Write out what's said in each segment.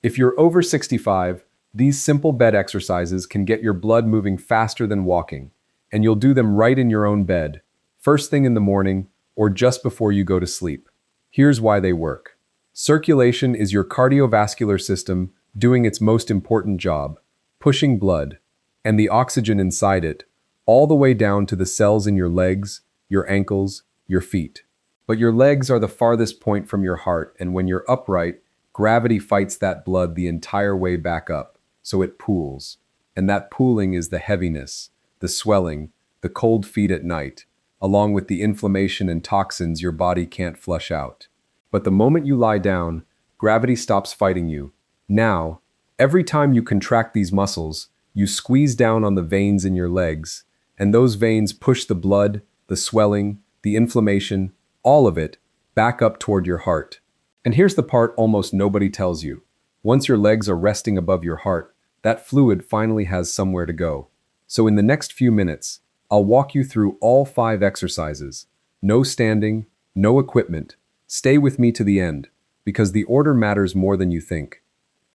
If you're over 65, these simple bed exercises can get your blood moving faster than walking, and you'll do them right in your own bed, first thing in the morning, or just before you go to sleep. Here's why they work. Circulation is your cardiovascular system doing its most important job, pushing blood, and the oxygen inside it, all the way down to the cells in your legs, your ankles, your feet. But your legs are the farthest point from your heart, and when you're upright, gravity fights that blood the entire way back up, so it pools. And that pooling is the heaviness, the swelling, the cold feet at night, along with the inflammation and toxins your body can't flush out. But the moment you lie down, gravity stops fighting you. Now, every time you contract these muscles, you squeeze down on the veins in your legs, and those veins push the blood, the swelling, the inflammation, all of it, back up toward your heart. And here's the part almost nobody tells you. Once your legs are resting above your heart, that fluid finally has somewhere to go. So in the next few minutes, I'll walk you through all 5 exercises. No standing, no equipment. Stay with me to the end, because the order matters more than you think.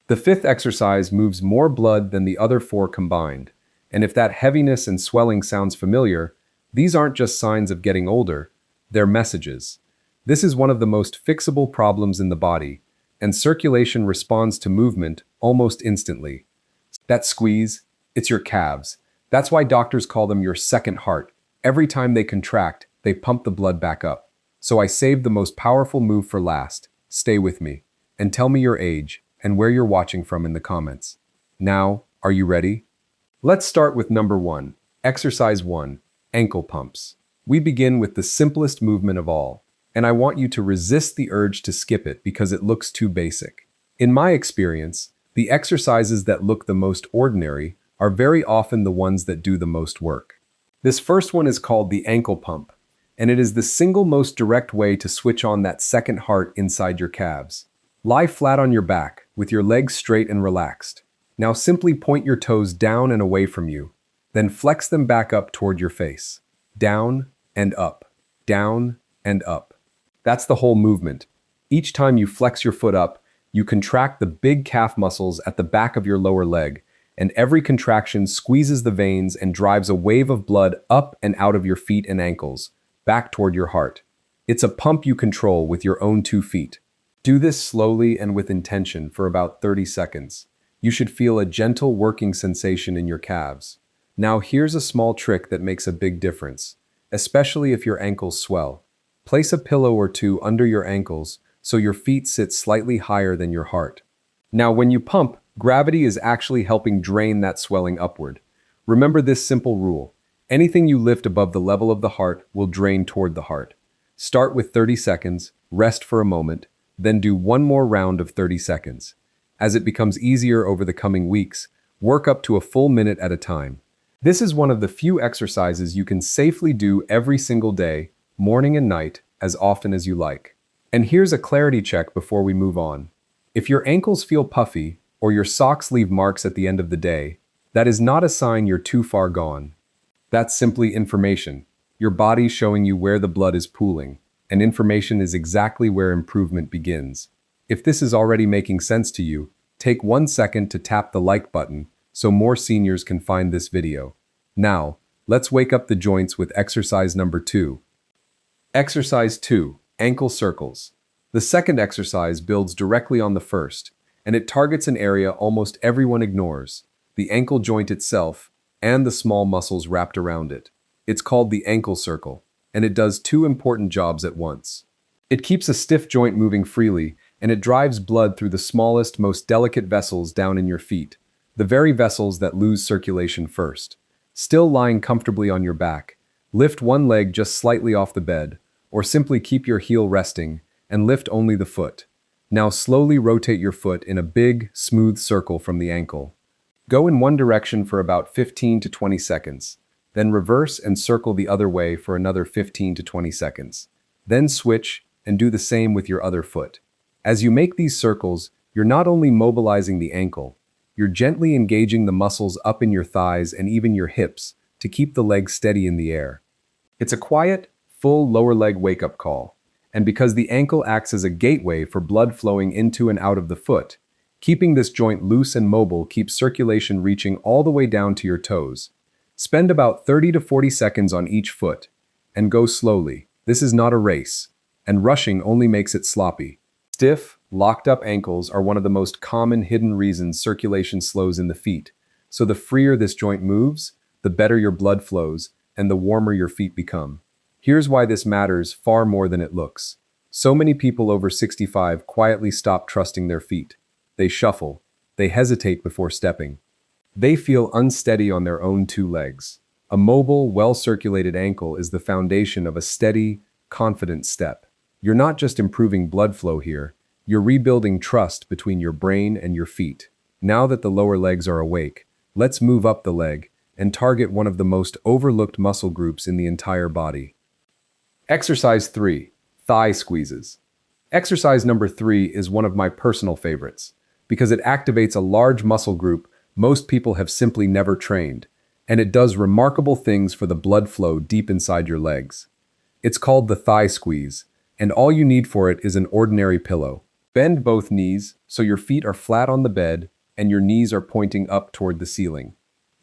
The 5th exercise moves more blood than the other 4 combined. And if that heaviness and swelling sounds familiar, these aren't just signs of getting older, they're messages. This is one of the most fixable problems in the body, and circulation responds to movement almost instantly. That squeeze, it's your calves. That's why doctors call them your second heart. Every time they contract, they pump the blood back up. So I saved the most powerful move for last. Stay with me, and tell me your age and where you're watching from in the comments. Now, are you ready? Let's start with number 1, exercise 1, ankle pumps. We begin with the simplest movement of all, and I want you to resist the urge to skip it because it looks too basic. In my experience, the exercises that look the most ordinary are very often the ones that do the most work. This first one is called the ankle pump, and it is the single most direct way to switch on that second heart inside your calves. Lie flat on your back, with your legs straight and relaxed. Now simply point your toes down and away from you, then flex them back up toward your face. Down and up, down and up. That's the whole movement. Each time you flex your foot up, you contract the big calf muscles at the back of your lower leg, and every contraction squeezes the veins and drives a wave of blood up and out of your feet and ankles, back toward your heart. It's a pump you control with your own 2 feet. Do this slowly and with intention for about 30 seconds. You should feel a gentle working sensation in your calves. Now here's a small trick that makes a big difference, especially if your ankles swell. Place a pillow or 2 under your ankles so your feet sit slightly higher than your heart. Now when you pump, gravity is actually helping drain that swelling upward. Remember this simple rule. Anything you lift above the level of the heart will drain toward the heart. Start with 30 seconds, rest for a moment, then do one more round of 30 seconds. As it becomes easier over the coming weeks, work up to a full minute at a time. This is one of the few exercises you can safely do every single day, morning and night, as often as you like. And here's a clarity check before we move on. If your ankles feel puffy, or your socks leave marks at the end of the day, that is not a sign you're too far gone. That's simply information. Your body's showing you where the blood is pooling, and information is exactly where improvement begins. If this is already making sense to you, take 1 second to tap the like button so more seniors can find this video. Now, let's wake up the joints with exercise number 2. Exercise 2, ankle circles. The second exercise builds directly on the first, and it targets an area almost everyone ignores, the ankle joint itself and the small muscles wrapped around it. It's called the ankle circle, and it does 2 important jobs at once. It keeps a stiff joint moving freely, and it drives blood through the smallest, most delicate vessels down in your feet, the very vessels that lose circulation first. Still lying comfortably on your back, lift one leg just slightly off the bed, or simply keep your heel resting and lift only the foot. Now slowly rotate your foot in a big, smooth circle from the ankle. Go in one direction for about 15 to 20 seconds, then reverse and circle the other way for another 15 to 20 seconds. Then switch and do the same with your other foot. As you make these circles, you're not only mobilizing the ankle, you're gently engaging the muscles up in your thighs and even your hips to keep the leg steady in the air. It's a quiet, full lower leg wake-up call, and because the ankle acts as a gateway for blood flowing into and out of the foot, Keeping this joint loose and mobile keeps circulation reaching all the way down to your toes. Spend about 30 to 40 seconds on each foot, and go slowly. This is not a race, and rushing only makes it sloppy. Stiff, locked up ankles are one of the most common hidden reasons circulation slows in the feet. So the freer this joint moves, the better your blood flows, and the warmer your feet become. Here's why this matters far more than it looks. So many people over 65 quietly stop trusting their feet. They shuffle. They hesitate before stepping. They feel unsteady on their own two legs. A mobile, well-circulated ankle is the foundation of a steady, confident step. You're not just improving blood flow here, you're rebuilding trust between your brain and your feet. Now that the lower legs are awake, let's move up the leg and target one of the most overlooked muscle groups in the entire body. Exercise 3. Thigh squeezes. Exercise number 3 is one of my personal favorites because it activates a large muscle group most people have simply never trained, and it does remarkable things for the blood flow deep inside your legs. It's called the thigh squeeze, and all you need for it is an ordinary pillow. Bend both knees so your feet are flat on the bed and your knees are pointing up toward the ceiling.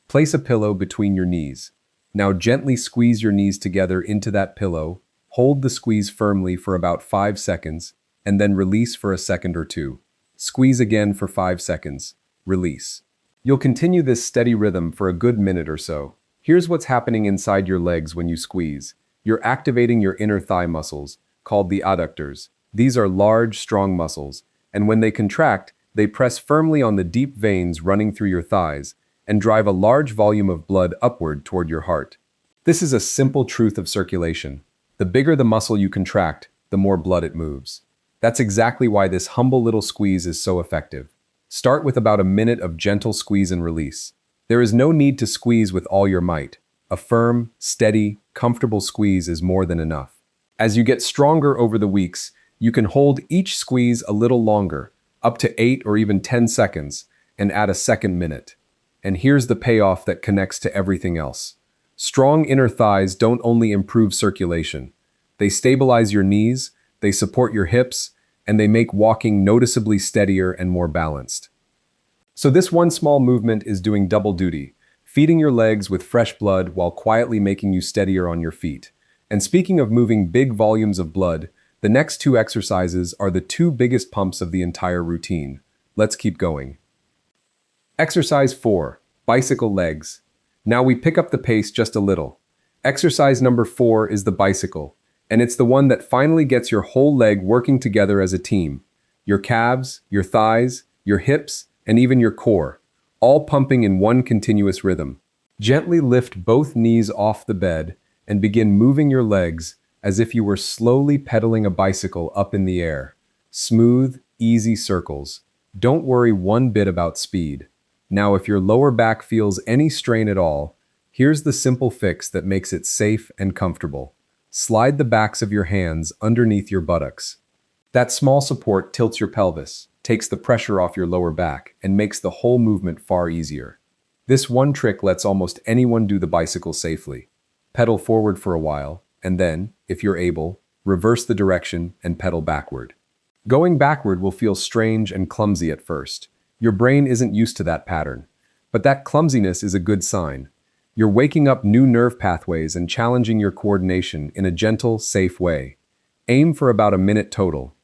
Place a pillow between your knees. Now gently squeeze your knees together into that pillow. Hold the squeeze firmly for about 5 seconds, and then release for a second or two. Squeeze again for 5 seconds. Release. You'll continue this steady rhythm for a good minute or so. Here's what's happening inside your legs when you squeeze. You're activating your inner thigh muscles, called the adductors. These are large, strong muscles, and when they contract, they press firmly on the deep veins running through your thighs and drive a large volume of blood upward toward your heart. This is a simple truth of circulation. The bigger the muscle you contract, the more blood it moves. That's exactly why this humble little squeeze is so effective. Start with about a minute of gentle squeeze and release. There is no need to squeeze with all your might. A firm, steady, comfortable squeeze is more than enough. As you get stronger over the weeks, you can hold each squeeze a little longer, up to 8 or even 10 seconds, and add a second minute. And here's the payoff that connects to everything else. Strong inner thighs don't only improve circulation. They stabilize your knees, they support your hips, and they make walking noticeably steadier and more balanced. So this one small movement is doing double duty, feeding your legs with fresh blood while quietly making you steadier on your feet. And speaking of moving big volumes of blood, the next 2 exercises are the 2 biggest pumps of the entire routine. Let's keep going. Exercise 4. Bicycle legs. Now we pick up the pace just a little. Exercise number 4 is the bicycle, and it's the one that finally gets your whole leg working together as a team. Your calves, your thighs, your hips, and even your core, all pumping in one continuous rhythm. Gently lift both knees off the bed and begin moving your legs as if you were slowly pedaling a bicycle up in the air. Smooth, easy circles. Don't worry one bit about speed. Now, if your lower back feels any strain at all, here's the simple fix that makes it safe and comfortable. Slide the backs of your hands underneath your buttocks. That small support tilts your pelvis, takes the pressure off your lower back, and makes the whole movement far easier. This one trick lets almost anyone do the bicycle safely. Pedal forward for a while, and then, if you're able, reverse the direction and pedal backward. Going backward will feel strange and clumsy at first. Your brain isn't used to that pattern, but that clumsiness is a good sign. You're waking up new nerve pathways and challenging your coordination in a gentle, safe way. Aim for about a minute total.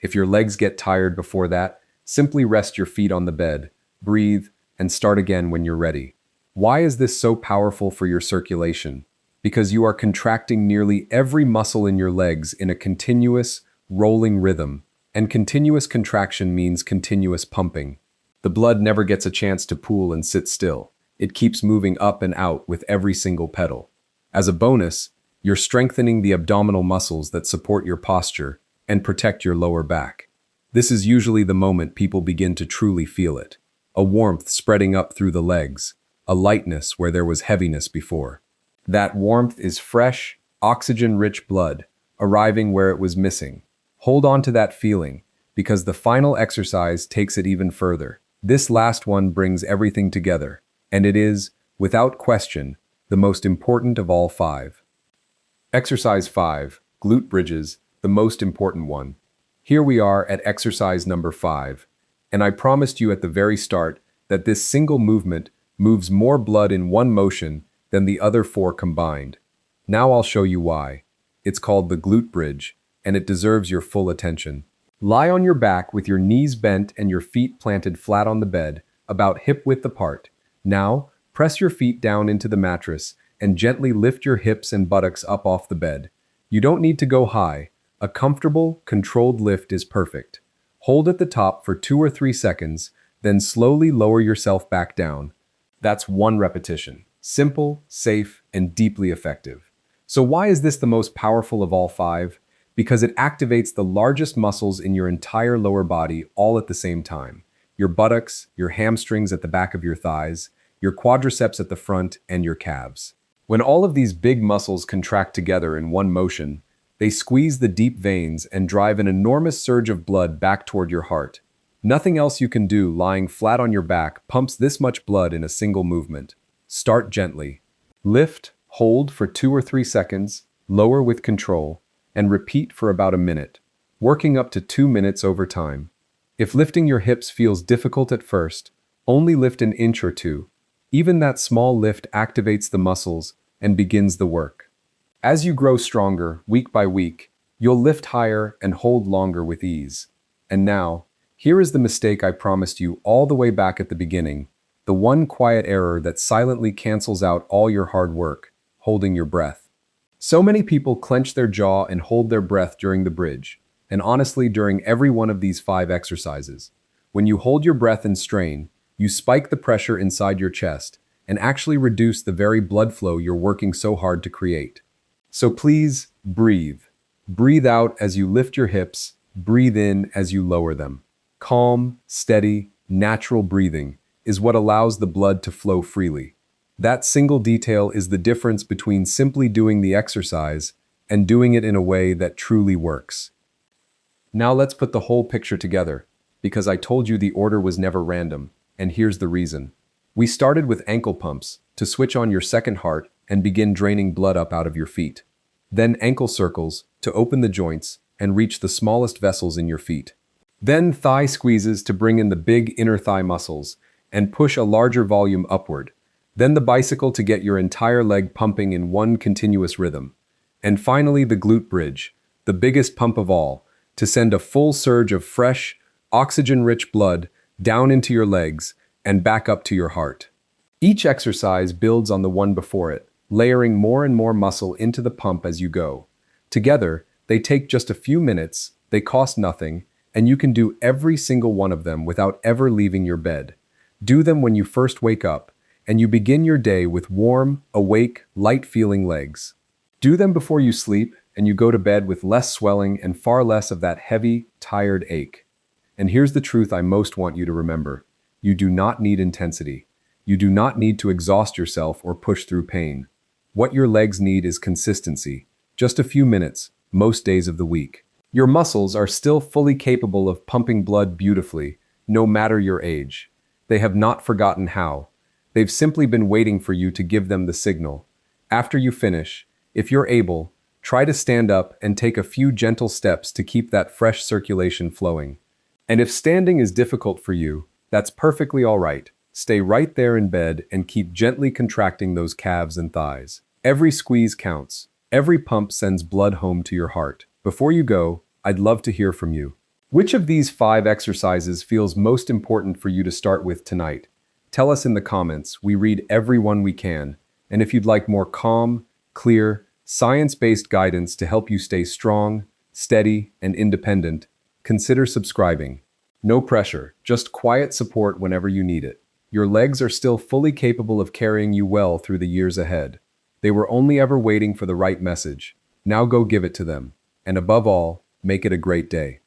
If your legs get tired before that, simply rest your feet on the bed, breathe, and start again when you're ready. Why is this so powerful for your circulation? Because you are contracting nearly every muscle in your legs in a continuous, rolling rhythm. And continuous contraction means continuous pumping. The blood never gets a chance to pool and sit still. It keeps moving up and out with every single pedal. As a bonus, you're strengthening the abdominal muscles that support your posture and protect your lower back. This is usually the moment people begin to truly feel it. A warmth spreading up through the legs, a lightness where there was heaviness before. That warmth is fresh, oxygen-rich blood, arriving where it was missing. Hold on to that feeling, because the final exercise takes it even further. This last one brings everything together, and it is, without question, the most important of all 5. Exercise 5, glute bridges, the most important one. Here we are at exercise number 5, And I promised you at the very start that this single movement moves more blood in one motion than the other four combined. Now I'll show you why. It's called the glute bridge, and it deserves your full attention. Lie on your back with your knees bent and your feet planted flat on the bed, about hip-width apart. Now, press your feet down into the mattress and gently lift your hips and buttocks up off the bed. You don't need to go high. A comfortable, controlled lift is perfect. Hold at the top for 2 or 3 seconds, then slowly lower yourself back down. That's 1 repetition. Simple, safe, and deeply effective. So why is this the most powerful of all 5? Because it activates the largest muscles in your entire lower body all at the same time. Your buttocks, your hamstrings at the back of your thighs, your quadriceps at the front, and your calves. When all of these big muscles contract together in one motion, they squeeze the deep veins and drive an enormous surge of blood back toward your heart. Nothing else you can do lying flat on your back pumps this much blood in a single movement. Start gently. Lift, hold for 2 or 3 seconds, lower with control, and repeat for about a minute, working up to 2 minutes over time. If lifting your hips feels difficult at first, only lift an inch or 2. Even that small lift activates the muscles and begins the work. As you grow stronger, week by week, you'll lift higher and hold longer with ease. And now, here is the mistake I promised you all the way back at the beginning, the one quiet error that silently cancels out all your hard work, holding your breath. So many people clench their jaw and hold their breath during the bridge, and honestly during every one of these 5 exercises. When you hold your breath and strain, you spike the pressure inside your chest and actually reduce the very blood flow you're working so hard to create. So please, breathe. Breathe out as you lift your hips, breathe in as you lower them. Calm, steady, natural breathing is what allows the blood to flow freely. That single detail is the difference between simply doing the exercise and doing it in a way that truly works. Now let's put the whole picture together, because I told you the order was never random, and here's the reason. We started with ankle pumps to switch on your second heart and begin draining blood up out of your feet. Then ankle circles to open the joints and reach the smallest vessels in your feet. Then thigh squeezes to bring in the big inner thigh muscles and push a larger volume upward. Then the bicycle to get your entire leg pumping in one continuous rhythm. And finally the glute bridge, the biggest pump of all, to send a full surge of fresh, oxygen-rich blood down into your legs and back up to your heart. Each exercise builds on the one before it, layering more and more muscle into the pump as you go. Together, they take just a few minutes, they cost nothing, and you can do every single one of them without ever leaving your bed. Do them when you first wake up, and you begin your day with warm, awake, light-feeling legs. Do them before you sleep, and you go to bed with less swelling and far less of that heavy, tired ache. And here's the truth I most want you to remember. You do not need intensity. You do not need to exhaust yourself or push through pain. What your legs need is consistency. Just a few minutes, most days of the week. Your muscles are still fully capable of pumping blood beautifully, no matter your age. They have not forgotten how. They've simply been waiting for you to give them the signal. After you finish, if you're able, try to stand up and take a few gentle steps to keep that fresh circulation flowing. And if standing is difficult for you, that's perfectly all right. Stay right there in bed and keep gently contracting those calves and thighs. Every squeeze counts. Every pump sends blood home to your heart. Before you go, I'd love to hear from you. Which of these 5 exercises feels most important for you to start with tonight? Tell us in the comments. We read every one we can. And if you'd like more calm, clear, science-based guidance to help you stay strong, steady, and independent, consider subscribing. No pressure, just quiet support whenever you need it. Your legs are still fully capable of carrying you well through the years ahead. They were only ever waiting for the right message. Now go give it to them. And above all, make it a great day.